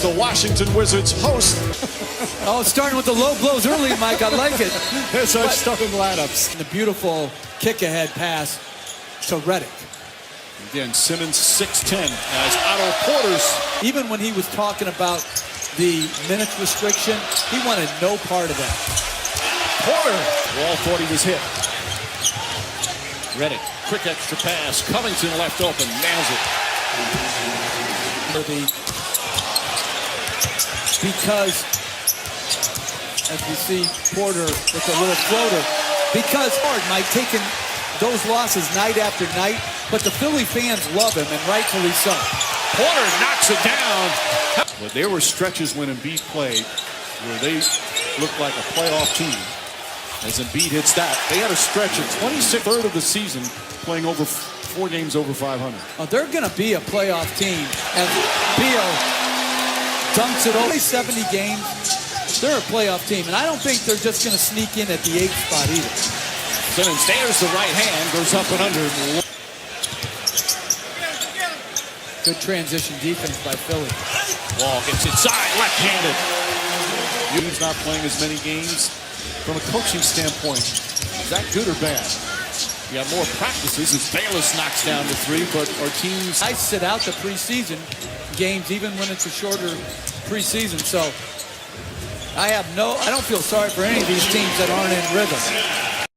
the Washington Wizards host. Oh, starting with the low blows early, Mike. I like it. There's such starting lineups. The beautiful kick-ahead pass to Redick. Again, Simmons 6'10", as Otto Porter's. Even when he was talking about the minutes restriction, he wanted no part of that. Porter, Wall thought he was hit. Redick, quick extra pass. Covington left open, nails it. Because, as we see Porter with a little floater, because hard, Mike, taking those losses night after night, but the Philly fans love him, and rightfully so. Porter knocks it down. But there were stretches when Embiid played where they looked like a playoff team. As Embiid hits that, they had a stretch of 26th third of the season playing over 4 games over 500. Oh, they're going to be a playoff team. And Beal dunks it over 70 games. They're a playoff team, and I don't think they're just going to sneak in at the 8th spot either. Simmons there's the right hand, goes up and under. Good transition defense by Philly. Wall gets inside, left-handed. He's not playing as many games. From a coaching standpoint, is that good or bad? You have more practices as Bayless knocks down the 3, but our teams... I sit out the preseason games even when it's a shorter preseason, so I don't feel sorry for any of these teams that aren't in rhythm.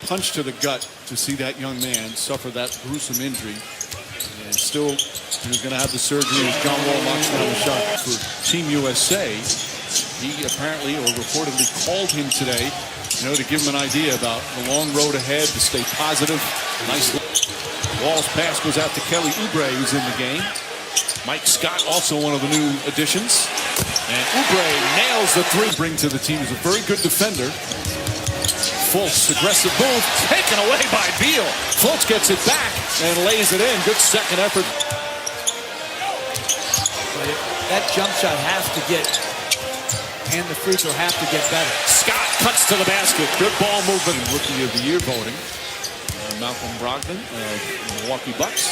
Punch to the gut to see that young man suffer that gruesome injury. And still, he's going to have the surgery as John Wall knocks down the shot. For Team USA, he apparently or reportedly called him today, to give him an idea about the long road ahead, to stay positive. Nice. Wall's pass goes out to Kelly Oubre, who's in the game. Mike Scott, also one of the new additions. And Oubre nails the 3. Bring to the team is a very good defender. Fultz, aggressive move, taken away by Beal. Fultz gets it back and lays it in. Good second effort. That jump shot has to get, and the free throw have to get better. Scott cuts to the basket. Good ball movement. Rookie of the Year voting. Malcolm Brogdon of Milwaukee Bucks.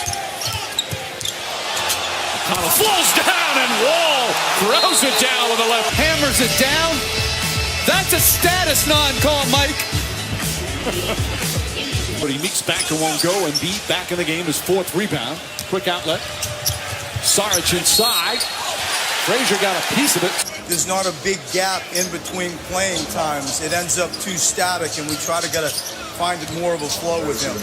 O'Connell falls down and Wall throws it down with the left. Hammers it down. That's a status non-call, Mike. But he meets back and won't go. Embiid back in the game, his 4th rebound. Quick outlet. Saric inside. Frazier got a piece of it. There's not a big gap in between playing times. It ends up too static, and we try to find it more of a flow with him.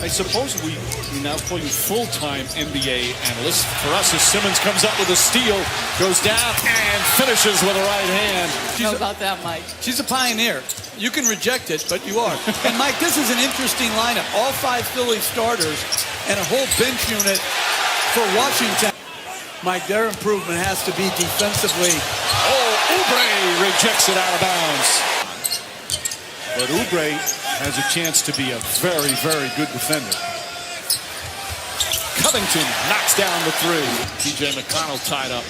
I suppose we now call you full-time NBA analyst. For us, as Simmons comes up with a steal, goes down and finishes with a right hand. How about that, Mike? She's a pioneer. You can reject it, but you are. And Mike, this is an interesting lineup. All 5 Philly starters and a whole bench unit for Washington. Mike, their improvement has to be defensively. Oh, Oubre rejects it out of bounds. But Oubre has a chance to be a very, very good defender. Covington knocks down the 3. TJ McConnell tied up.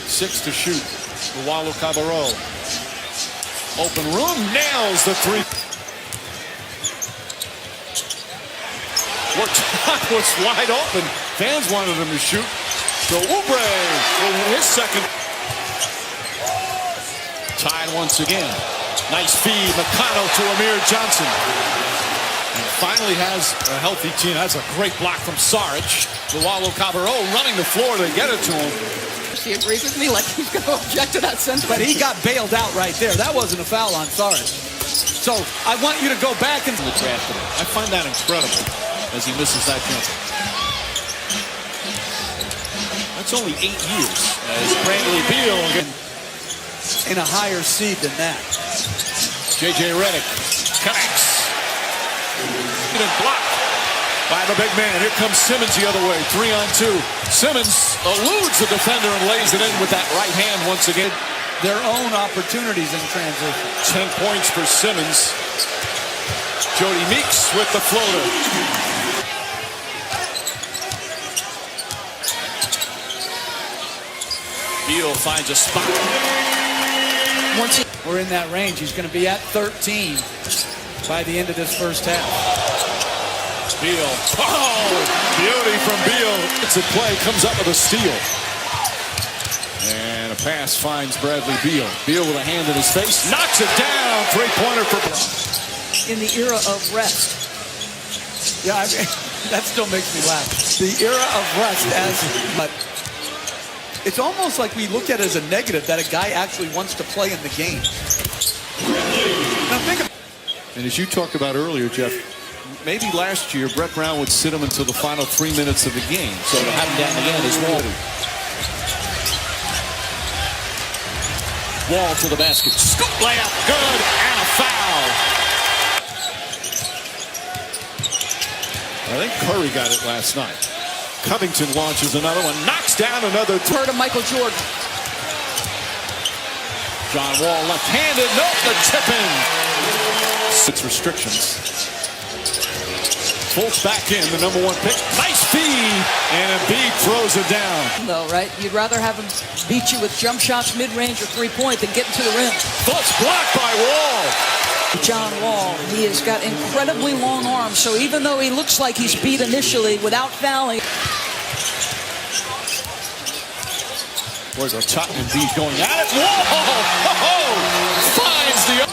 6 to shoot. Luwalu Cabarro. Open room, nails the 3. Was wide open. Fans wanted him to shoot. So Oubre for his second. Tied once again. Nice feed. McConnell to Amir Johnson. And finally has a healthy team. That's a great block from Saric. Luwalu Cabarro running the floor to get it to him. She agrees with me like he's going to object to that sentence. But he got bailed out right there. That wasn't a foul on Saric. So I want you to go back and the trash today. I find that incredible as he misses that jumper. That's only 8 years as Bradley Beal in a higher seed than that. J.J. Redick connects. And blocked by the big man. Here comes Simmons the other way. 3-on-2. Simmons eludes the defender and lays it in with that right hand once again. Their own opportunities in transition. 10 points for Simmons. Jody Meeks with the floater. Beal finds a spot. Once we're in that range, he's going to be at 13 by the end of this first half. Beal. Oh, beauty from Beal. It's a play, comes up with a steal. And a pass finds Bradley Beal. Beal with a hand in his face, knocks it down. Three-pointer for In the era of rest. Yeah, I mean, that still makes me laugh. The era of rest but it's almost like we look at it as a negative that a guy actually wants to play in the game. Now think of And as you talked about earlier, Jeff, maybe last year Brett Brown would sit him until the final 3 minutes of the game. So to have him down again is Wall. Wall to the basket. Scoop layup. Good. And a foul. I think Curry got it last night. Covington launches another one. Knocks down another three. Heard of Michael Jordan. John Wall left-handed. Nope, the tip-in. Six restrictions. Fultz back in, the number one pick. Nice feed, and Embiid throws it down. Though, right? You'd rather have him beat you with jump shots, mid-range, or three-point than getting to the rim. Fultz blocked by Wall. John Wall, he has got incredibly long arms, so even though he looks like he's beat initially without fouling. Where's our top Embiid going at it? Wall finds the.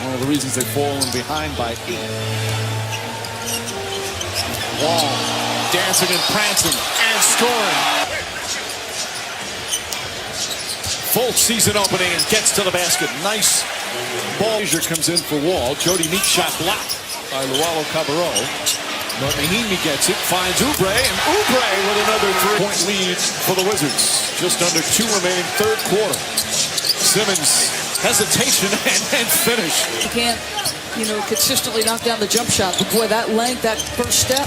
One of the reasons they've fallen behind by 8. Wall dancing and prancing and scoring. Fultz sees an opening and gets to the basket. Nice ball. Comes in for Wall. Jody Meek shot blocked by Lualo Cabarro. But Mahinmi gets it, finds Oubre, and Oubre with another 3-point lead for the Wizards. Just under 2 remaining third quarter. Simmons hesitation and finish. You can't, consistently knock down the jump shot. But boy, that length, that first step.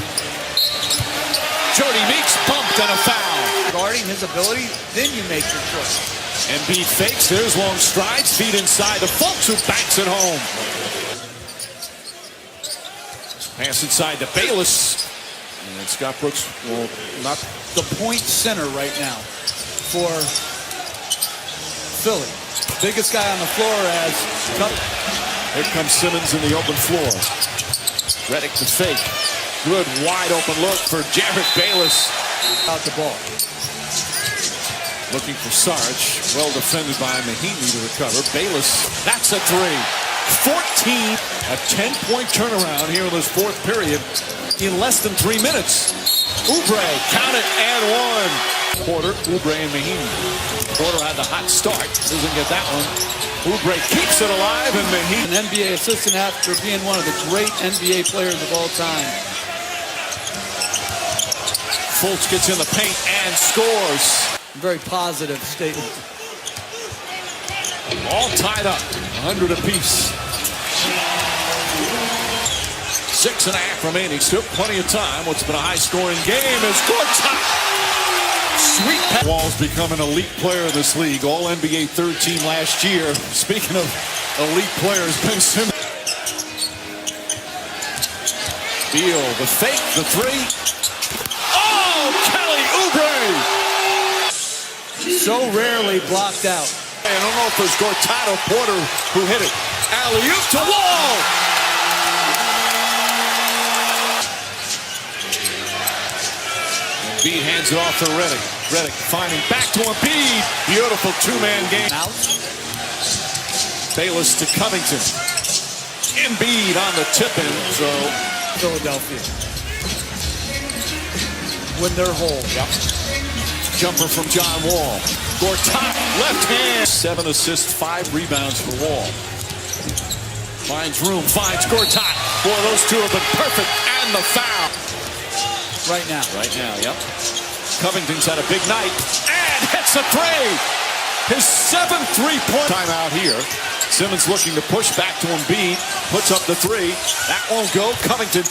Jody Meeks bumped and a foul. guarding his ability, then you make your choice. Embiid fakes, there's long strides, feet inside the Fultz who backs it home. Pass inside to Bayless. And Scott Brooks will not. The point center right now for Philly. Biggest guy on the floor as Here comes Simmons in the open floor. Redick to fake. Good wide open look for Jarrett Bayless. Out the ball. Looking for Sarge. Well defended by Mahinmi to recover. Bayless, that's a three. 14, a 10-point turnaround here in this fourth period in less than 3 minutes. Oubre, count it, and one. Porter, Oubre, and Mahinmi. Porter had the hot start. Doesn't get that one. Oubre keeps it alive, and Mahinmi. An NBA assistant after being one of the great NBA players of all time. Fultz gets in the paint and scores. Very positive statement. All tied up, 100 apiece. 6.5 remaining, still plenty of time. What's been a high-scoring game is Gortat. Sweet pass. Wall's become an elite player in this league. All NBA third team last year. Speaking of elite players, Ben Simmons. Beal, the fake, the three. Oh, Kelly Oubre! So rarely blocked out. I don't know if it was Gortat or Porter who hit it. Alley-oop to Wall! Embiid hands it off to Redick. Redick finding back to Embiid. Beautiful two-man game. Out. Bayless to Covington. Embiid on the tip-in. So Philadelphia. When they're whole. Yep. Jumper from John Wall. Gortat, left hand. 7 assists, 5 rebounds for Wall. Finds room, finds Gortat. Boy, those two have been perfect. And the foul. Right now. Right now, yep. Covington's had a big night. And hits a three. His 7th three-point timeout here. Simmons looking to push back to Embiid. Puts up the three. That won't go. Covington.